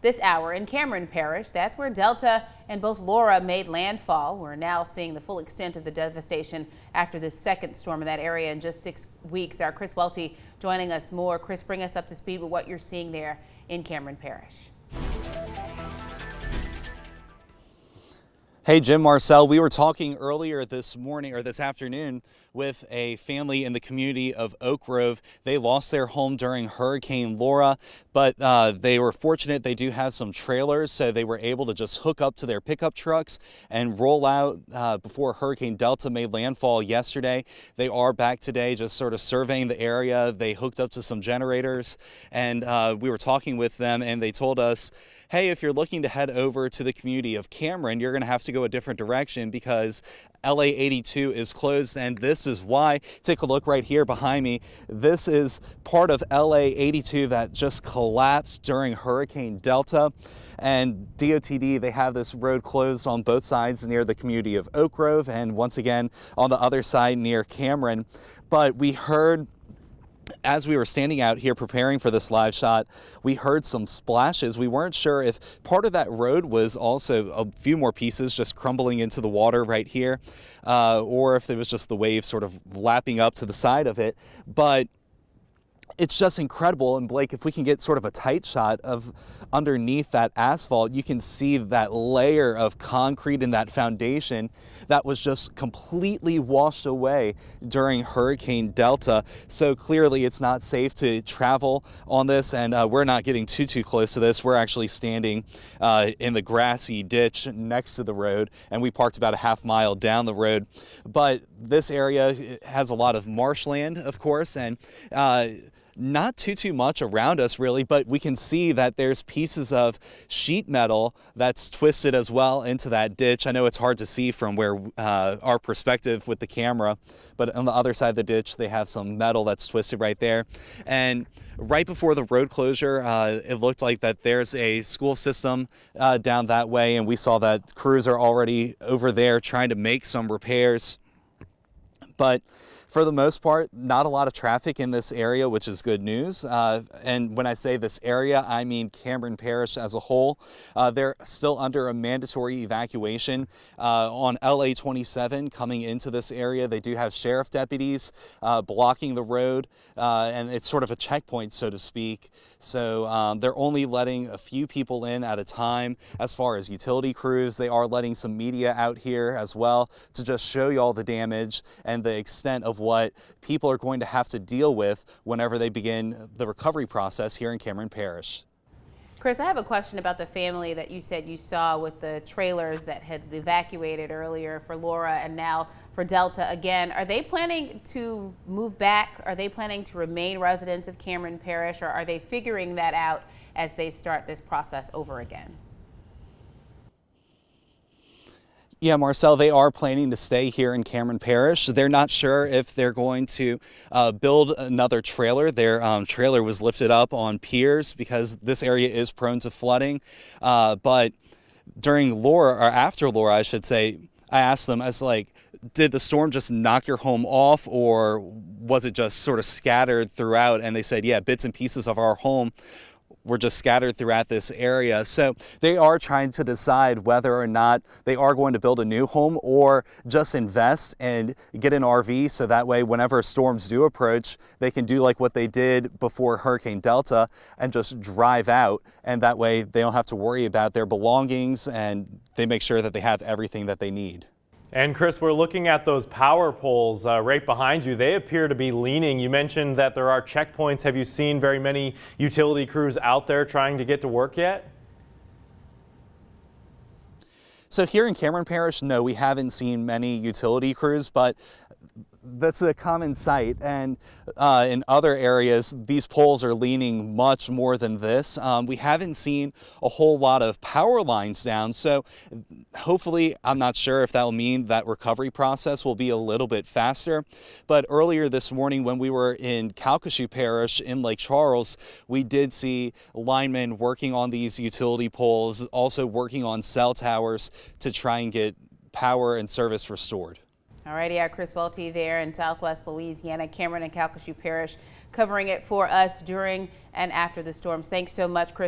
this hour in Cameron Parish. That's where Delta and both Laura made landfall. We're now seeing the full extent of the devastation after this second storm in that area in just 6 weeks. Our Chris Welty joining us more. Chris, bring us up to speed with what you're seeing there in Cameron Parish. Hey, Jim, Marcel, we were talking earlier this morning or this afternoon with a family in the community of Oak Grove. They lost their home during Hurricane Laura, but they were fortunate. They do have some trailers, so they were able to just hook up to their pickup trucks and roll out before Hurricane Delta made landfall yesterday. They are back today just sort of surveying the area. They hooked up to some generators, and we were talking with them, and they told us, hey, if you're looking to head over to the community of Cameron, you're going to have to go a different direction because LA 82 is closed, and this is why. Take a look right here behind me. This is part of LA 82 that just collapsed during Hurricane Delta. And DOTD, they have this road closed on both sides near the community of Oak Grove and once again on the other side near Cameron. But we heard, as we were standing out here preparing for this live shot, we heard some splashes. We weren't sure if part of that road was also a few more pieces just crumbling into the water right here, or if it was just the wave sort of lapping up to the side of it. But it's just incredible. And Blake, if we can get sort of a tight shot of underneath that asphalt, you can see that layer of concrete and that foundation that was just completely washed away during Hurricane Delta. So clearly it's not safe to travel on this, and we're not getting too close to this. We're actually standing in the grassy ditch next to the road, and we parked about a half mile down the road. But this area has a lot of marshland, of course, and not too much around us really, but we can see that there's pieces of sheet metal that's twisted as well into that ditch. I know it's hard to see from where our perspective with the camera, but on the other side of the ditch they have some metal that's twisted right there. And right before the road closure, it looked like that there's a school system down that way, and we saw that crews are already over there trying to make some repairs. But for the most part, not a lot of traffic in this area, which is good news. And when I say this area, I mean Cameron Parish as a whole. They're still under a mandatory evacuation on LA 27 coming into this area. They do have sheriff deputies blocking the road, and it's sort of a checkpoint, so to speak. So they're only letting a few people in at a time. As far as utility crews, they are letting some media out here as well to just show you all the damage and the extent of what people are going to have to deal with whenever they begin the recovery process here in Cameron Parish. Chris, I have a question about the family that you said you saw with the trailers that had evacuated earlier for Laura and now for Delta again. Are they planning to move back? Are they planning to remain residents of Cameron Parish, or are they figuring that out as they start this process over again? Yeah, Marcel, they are planning to stay here in Cameron Parish. They're not sure if they're going to build another trailer. Their trailer was lifted up on piers because this area is prone to flooding. But during Laura, or after Laura, I should say, I asked them, I was like, did the storm just knock your home off, or was it just sort of scattered throughout? And they said, yeah, bits and pieces of our home were just scattered throughout this area. So they are trying to decide whether or not they are going to build a new home or just invest and get an RV, so that way whenever storms do approach, they can do like what they did before Hurricane Delta and just drive out, and that way they don't have to worry about their belongings and they make sure that they have everything that they need. And Chris, we're looking at those power poles right behind you. They appear to be leaning. You mentioned that there are checkpoints. Have you seen very many utility crews out there trying to get to work yet? So here in Cameron Parish, no, we haven't seen many utility crews, but that's a common sight, and in other areas these poles are leaning much more than this. We haven't seen a whole lot of power lines down, so hopefully, I'm not sure if that will mean that recovery process will be a little bit faster. But earlier this morning when we were in Calcasieu Parish in Lake Charles, we did see linemen working on these utility poles, also working on cell towers to try and get power and service restored. Alrighty, our Chris Welty there in Southwest Louisiana, Cameron and Calcasieu Parish, covering it for us during and after the storms. Thanks so much, Chris.